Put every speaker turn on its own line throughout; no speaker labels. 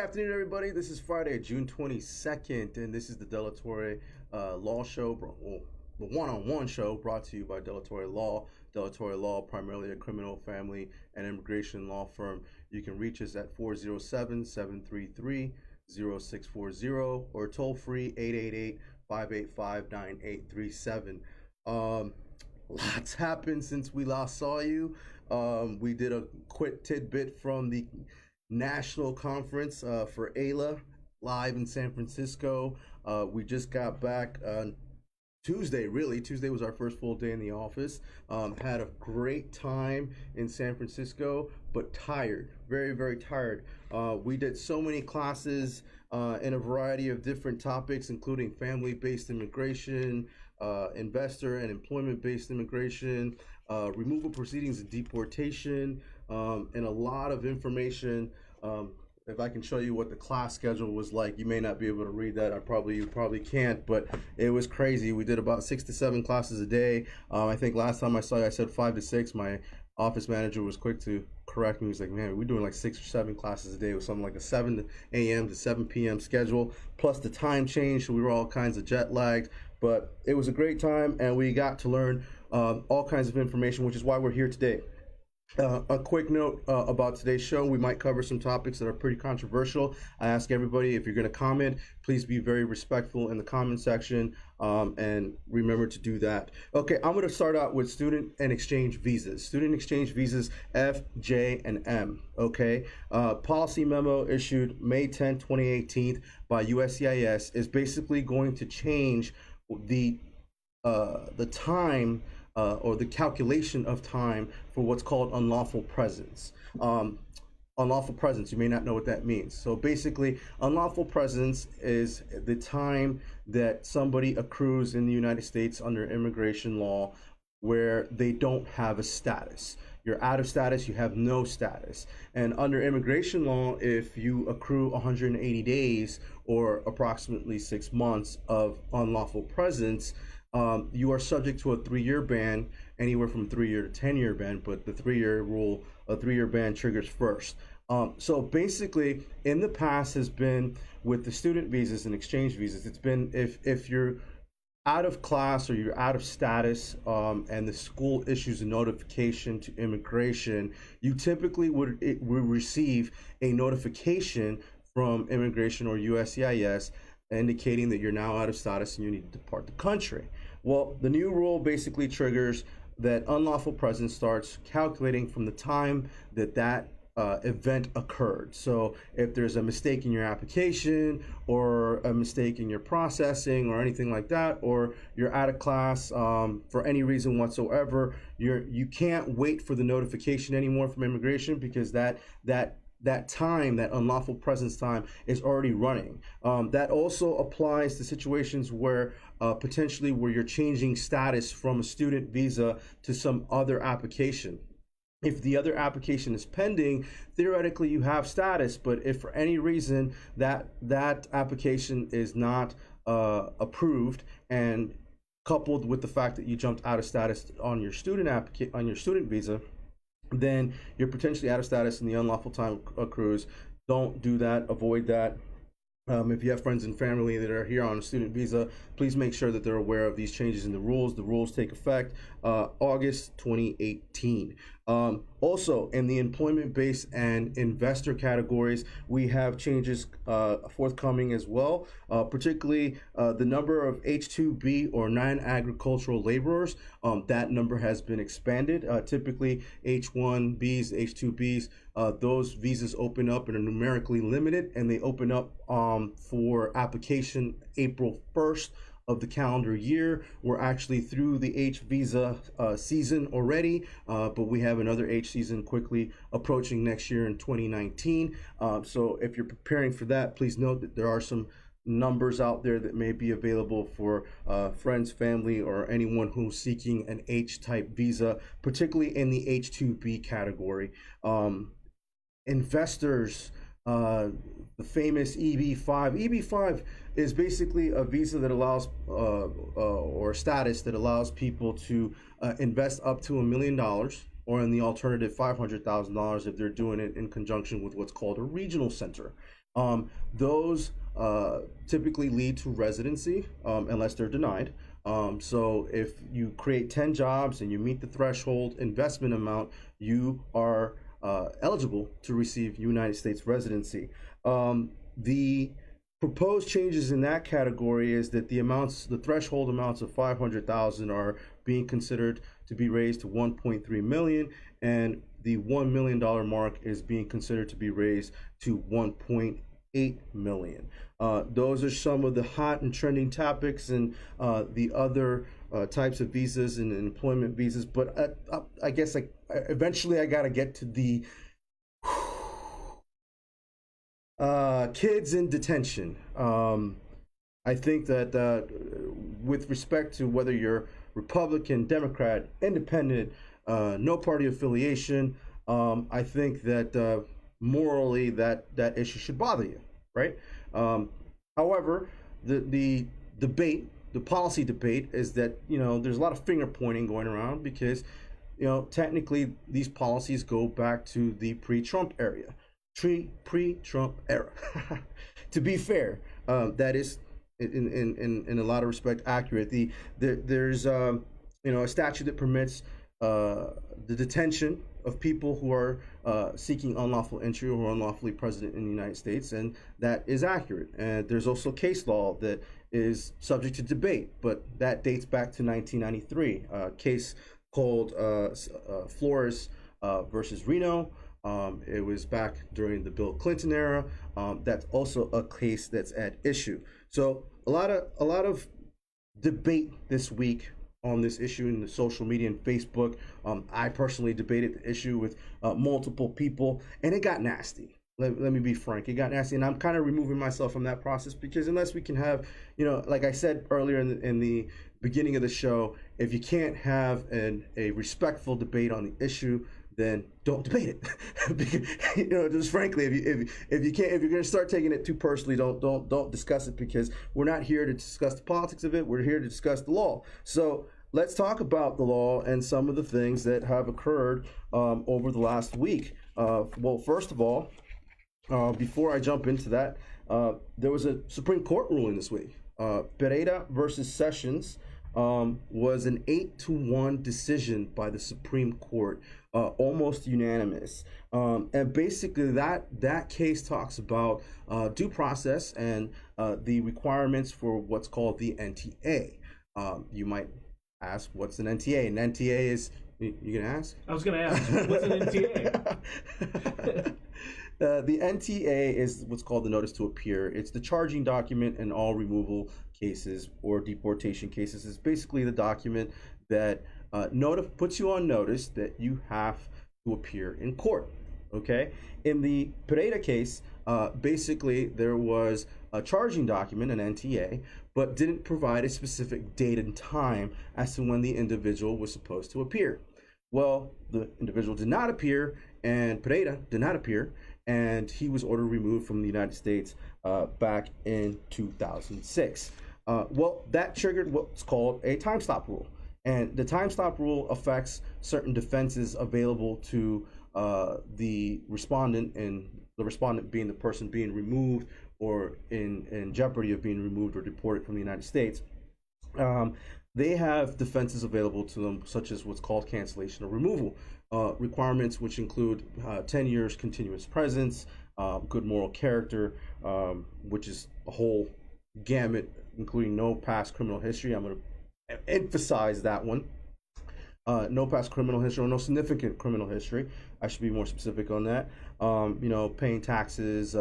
afternoon, everybody. This is Friday, June 22nd, and this is the Delatory Law Show, the one-on-one show brought to you by Delatory Law. Delatory Law, primarily a criminal, family, and immigration law firm. You can reach us at 407-733-0640 or toll-free 888-585-9837. Lots happened since we last saw you. We did a quick tidbit from the national conference for AILA live in San Francisco. We just got back Tuesday, really. Tuesday was our first full day in the office. Had a great time in San Francisco, but tired, very, very tired. We did so many classes in a variety of different topics, including family-based immigration, investor and employment-based immigration, removal proceedings and deportation, and a lot of information. If I can show you what the class schedule was like, you may not be able to read that. You probably can't, but it was crazy. We did about 6 to 7 classes a day. I think last time I saw you, I said 5 to 6. My office manager was quick to correct me. He was like, man, we're doing like 6 or 7 classes a day with something like a 7 a.m. to 7 p.m. schedule, plus the time change. So we were all kinds of jet lagged, but it was a great time, and we got to learn all kinds of information, which is why we're here today. A quick note about today's show. We might cover some topics that are pretty controversial. I ask everybody, if you're going to comment, please be very respectful in the comment section, and remember to do that. Okay, I'm going to start out with student and exchange visas. Student exchange visas F, J, and M. Okay, policy memo issued May 10, 2018 by USCIS is basically going to change the time or the calculation of time for what's called unlawful presence. Unlawful presence, you may not know what that means. So basically, unlawful presence is the time that somebody accrues in the United States under immigration law where they don't have a status. You're out of status, you have no status. And under immigration law, if you accrue 180 days or approximately 6 months of unlawful presence, you are subject to a 3-year ban, anywhere from 3-year to 10-year ban, but the 3-year rule, a 3-year ban triggers first. So basically, in the past has been with the student visas and exchange visas, it's been if you're out of class or you're out of status, and the school issues a notification to immigration, you typically would receive a notification from immigration or USCIS indicating that you're now out of status and you need to depart the country. Well, the new rule basically triggers that unlawful presence starts calculating from the time that event occurred. So if there's a mistake in your application or a mistake in your processing or anything like that, or you're out of class for any reason whatsoever, you can't wait for the notification anymore from immigration, because that time, that unlawful presence time, is already running. That also applies to situations where potentially where you're changing status from a student visa to some other application. If the other application is pending, theoretically you have status, but if for any reason that application is not approved, and coupled with the fact that you jumped out of status on your student visa, then you're potentially out of status and the unlawful time accrues. Don't do that. Avoid that. If you have friends and family that are here on a student visa, please make sure that they're aware of these changes in the rules. The rules take effect August 2018. Also, in the employment-based and investor categories, we have changes forthcoming as well, particularly the number of H-2B or non-agricultural laborers. That number has been expanded. Typically, H-1Bs, H-2Bs, those visas open up and are numerically limited, and they open up for application April 1st of the calendar year. We're actually through the H visa season already, but we have another H season quickly approaching next year in 2019. So if you're preparing for that, please note that there are some numbers out there that may be available for friends, family, or anyone who's seeking an H-type visa, particularly in the H-2B category. Investors, the famous EB-5. EB-5 is basically a visa that allows, or status that allows people to invest up to $1 million, or in the alternative $500,000 if they're doing it in conjunction with what's called a regional center. Those typically lead to residency unless they're denied. So if you create 10 jobs and you meet the threshold investment amount, you are eligible to receive United States residency. The proposed changes in that category is that the threshold amounts of 500,000 are being considered to be raised to 1.3 million, and the $1 million mark is being considered to be raised to 1.8 million. Those are some of the hot and trending topics, and the other types of visas and employment visas. But I guess eventually I got to get to the kids in detention. I think that with respect to whether you're Republican, Democrat, Independent, no party affiliation, I think that morally that issue should bother you, right? However, the debate, the policy debate, is that there's a lot of finger pointing going around because technically these policies go back to the pre-Trump era. Pre-Trump era. To be fair, that is in a lot of respect accurate. There's a statute that permits the detention of people who are seeking unlawful entry or who are unlawfully present in the United States, and that is accurate. And there's also case law that is subject to debate, but that dates back to 1993, a case called Flores versus Reno. It was back during the Bill Clinton era. That's also a case that's at issue. So a lot of debate this week on this issue in the social media and Facebook. I personally debated the issue with multiple people, and it got nasty. Let me be frank, it got nasty, and I'm kind of removing myself from that process because unless we can have, like I said earlier in the beginning of the show, if you can't have a respectful debate on the issue, then don't debate it. Because, just frankly, if you're going to start taking it too personally, don't discuss it, because we're not here to discuss the politics of it. We're here to discuss the law. So let's talk about the law and some of the things that have occurred over the last week. Well, first of all, before I jump into that, there was a Supreme Court ruling this week. Pereira versus Sessions was an 8-1 decision by the Supreme Court, almost unanimous. And basically that case talks about due process and the requirements for what's called the NTA. You might ask, what's an NTA? An NTA is, you gonna ask?
I was gonna ask, what's an NTA?
The NTA is what's called the notice to appear. It's the charging document in all removal cases or deportation cases. It's basically the document that puts you on notice that you have to appear in court. Okay? In the Pereira case, basically there was a charging document, an NTA, but didn't provide a specific date and time as to when the individual was supposed to appear. Well, the individual did not appear, and Pereira did not appear, and he was ordered removed from the United States back in 2006. Well, that triggered what's called a time stop rule. And the time stop rule affects certain defenses available to the respondent, and the respondent being the person being removed or in jeopardy of being removed or deported from the United States. They have defenses available to them, such as what's called cancellation or removal. Requirements which include 10 years continuous presence, good moral character, which is a whole gamut, including no past criminal history. I'm going to emphasize that one. No past criminal history or no significant criminal history. I should be more specific on that. Paying taxes,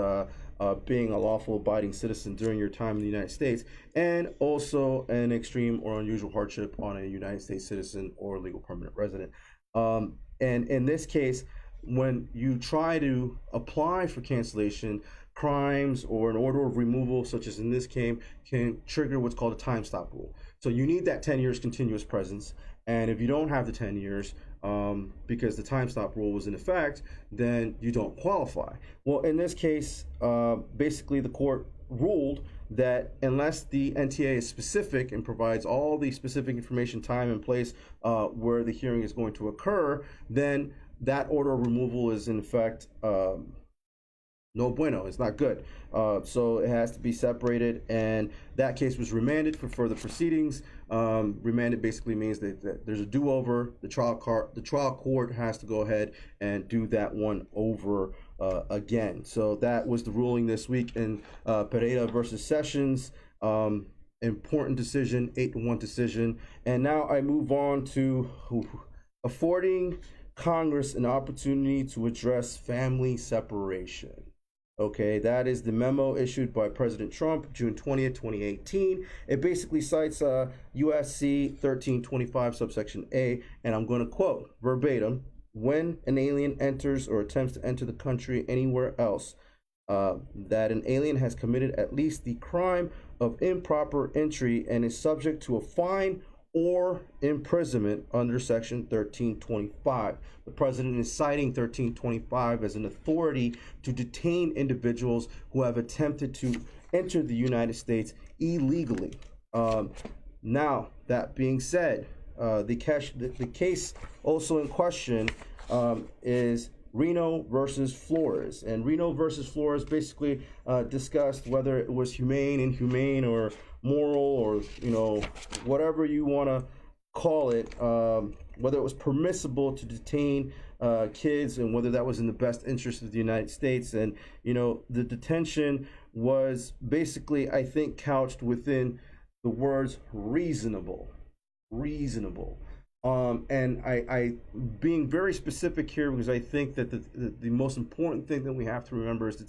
being a lawful abiding citizen during your time in the United States, and also an extreme or unusual hardship on a United States citizen or legal permanent resident. And in this case, when you try to apply for cancellation, crimes or an order of removal, such as in this case, can trigger what's called a time stop rule. So you need that 10 years continuous presence. And if you don't have the 10 years, because the time stop rule was in effect, then you don't qualify. Well, in this case, basically the court ruled that unless the NTA is specific and provides all the specific information, time and place where the hearing is going to occur, then that order of removal is in effect no bueno. It's not good. So it has to be separated, and that case was remanded for further proceedings. Remanded basically means that there's a do-over. The trial court has to go ahead and do that one over again. So that was the ruling this week in Pereira versus Sessions. Important decision, 8-1 decision. And now I move on to affording Congress an opportunity to address family separation. Okay, that is the memo issued by President Trump June 20th, 2018. It basically cites USC 1325 subsection A, and I'm going to quote verbatim: when an alien enters or attempts to enter the country anywhere else, that an alien has committed at least the crime of improper entry and is subject to a fine or imprisonment under Section 1325. The president is citing 1325 as an authority to detain individuals who have attempted to enter the United States illegally. Now, that being said, the case also in question is Reno versus Flores. And Reno versus Flores basically discussed whether it was humane, inhumane, or moral, or whatever you want to call it, whether it was permissible to detain kids, and whether that was in the best interest of the United States. And the detention was basically, I think, couched within the words reasonable. And I being very specific here, because I think that the most important thing that we have to remember is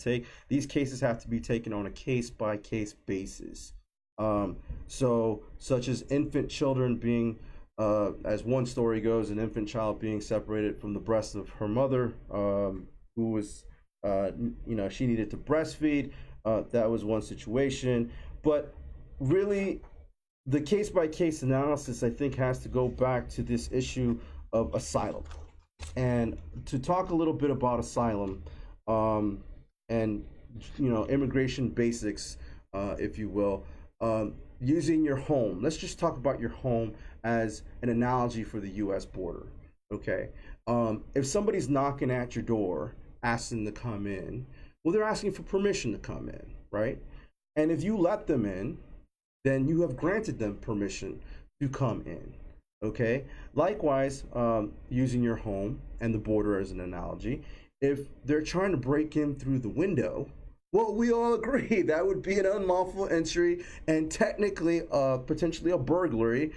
these cases have to be taken on a case-by-case basis. So such as infant children being, as one story goes, an infant child being separated from the breast of her mother, who was, she needed to breastfeed. That was one situation. But really, the case-by-case analysis, I think, has to go back to this issue of asylum. And to talk a little bit about asylum, and immigration basics, if you will, using your home. Let's just talk about your home as an analogy for the U.S. border. Okay, if somebody's knocking at your door asking to come in, well, they're asking for permission to come in, right? And if you let them in, then you have granted them permission to come in. Okay. Likewise, using your home and the border as an analogy, if they're trying to break in through the window, well, we all agree that would be an unlawful entry and technically potentially a burglary,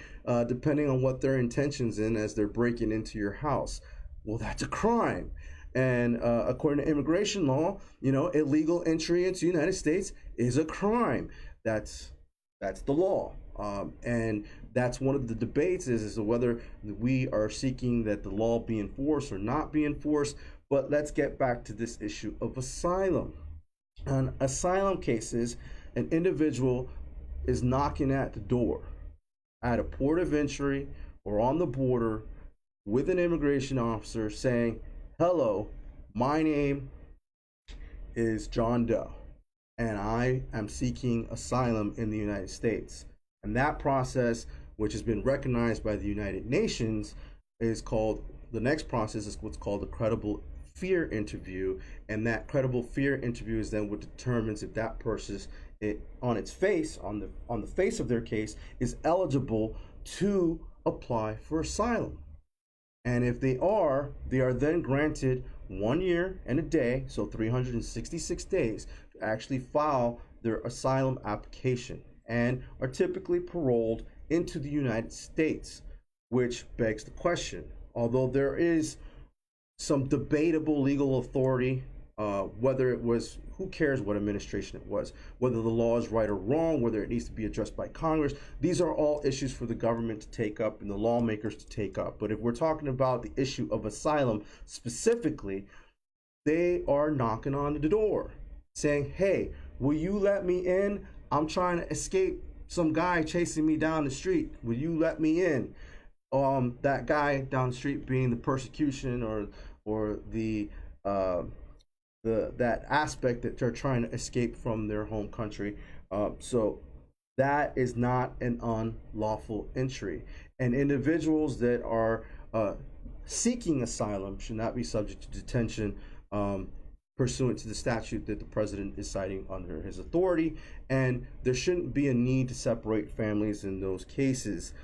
depending on what their intentions in as they're breaking into your house. Well, that's a crime. And according to immigration law, illegal entry into the United States is a crime. That's the law. And that's one of the debates is to whether we are seeking that the law be enforced or not be enforced. But let's get back to this issue of asylum. On asylum cases, an individual is knocking at the door at a port of entry or on the border with an immigration officer saying, "Hello, my name is John Doe, and I am seeking asylum in the United States." And that process, which has been recognized by the United Nations, the next process is what's called a credible fear interview. And that credible fear interview is then what determines if that person, on the face of their case, is eligible to apply for asylum. And if they are then granted 1 year and a day, so 366 days, to actually file their asylum application, and are typically paroled into the United States, which begs the question, although there is some debatable legal authority, whether it was, who cares what administration it was, whether the law is right or wrong, whether it needs to be addressed by Congress. These are all issues for the government to take up and the lawmakers to take up. But if we're talking about the issue of asylum specifically, they are knocking on the door saying, "Hey, will you let me in? I'm trying to escape some guy chasing me down the street. Will you let me in?" That guy down the street being the persecution or the that aspect that they're trying to escape from their home country. So that is not an unlawful entry. And individuals that are seeking asylum should not be subject to detention pursuant to the statute that the president is citing under his authority, and there shouldn't be a need to separate families in those cases.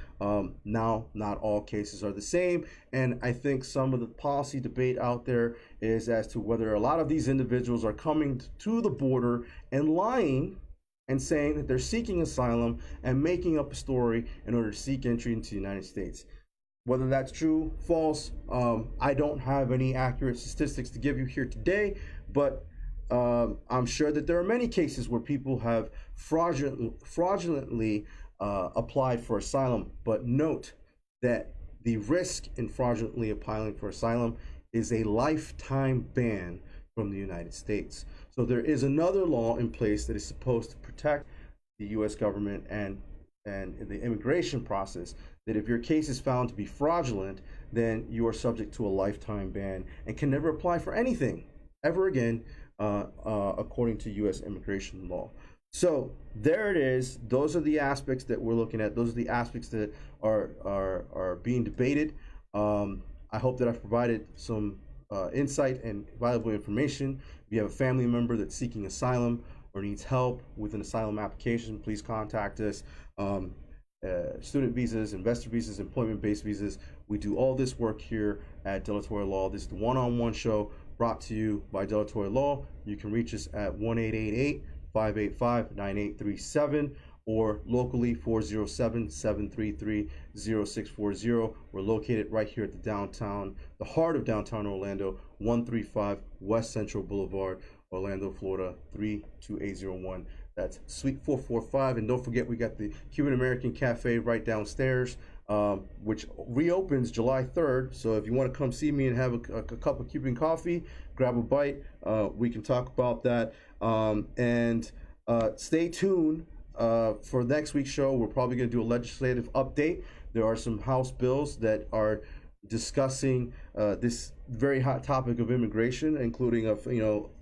Now, not all cases are the same, and I think some of the policy debate out there is as to whether a lot of these individuals are coming to the border and lying and saying that they're seeking asylum and making up a story in order to seek entry into the United States. Whether that's true, false, I don't have any accurate statistics to give you here today, but I'm sure that there are many cases where people have fraudulently applied for asylum. But note that the risk in fraudulently applying for asylum is a lifetime ban from the United States. So there is another law in place that is supposed to protect the U.S. government and the immigration process, that if your case is found to be fraudulent, then you are subject to a lifetime ban and can never apply for anything ever again, according to U.S. immigration law. So there it is. Those are the aspects that we're looking at. Those are the aspects that are being debated. I hope that I've provided some insight and valuable information. If you have a family member that's seeking asylum or needs help with an asylum application, please contact us. Student visas, investor visas, employment-based visas. We do all this work here at Delatour Law. This is the one-on-one show brought to you by Delatour Law. You can reach us at 1-888-585-9837 or locally 407-733-0640. We're located right here at the heart of downtown Orlando, 135 West Central Boulevard, Orlando, Florida 32801. That's Suite 445. And don't forget, we got the Cuban American Cafe right downstairs, which reopens July 3rd. So if you want to come see me and have a cup of Cuban coffee, grab a bite, we can talk about that. And stay tuned for next week's show. We're probably going to do a legislative update. There are some House bills that are discussing this very hot topic of immigration, including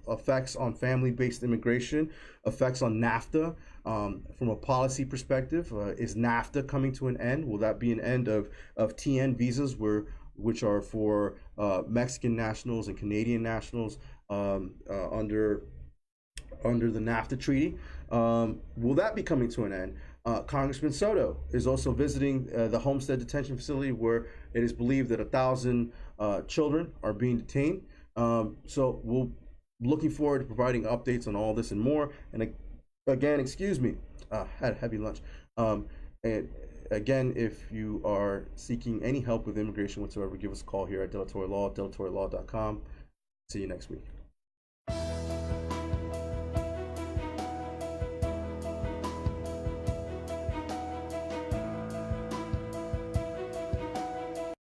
effects on family-based immigration, effects on NAFTA. From a policy perspective, is NAFTA coming to an end? Will that be an end of TN visas, which are for Mexican nationals and Canadian nationals under the NAFTA treaty? Will that be coming to an end? Congressman Soto is also visiting the Homestead Detention Facility, where it is believed that 1,000 children are being detained. So we'll looking forward to providing updates on all this and more. And again, excuse me, had a heavy lunch. And again, if you are seeking any help with immigration whatsoever, give us a call here at Delatour Law, delatourlaw.com. See you next week.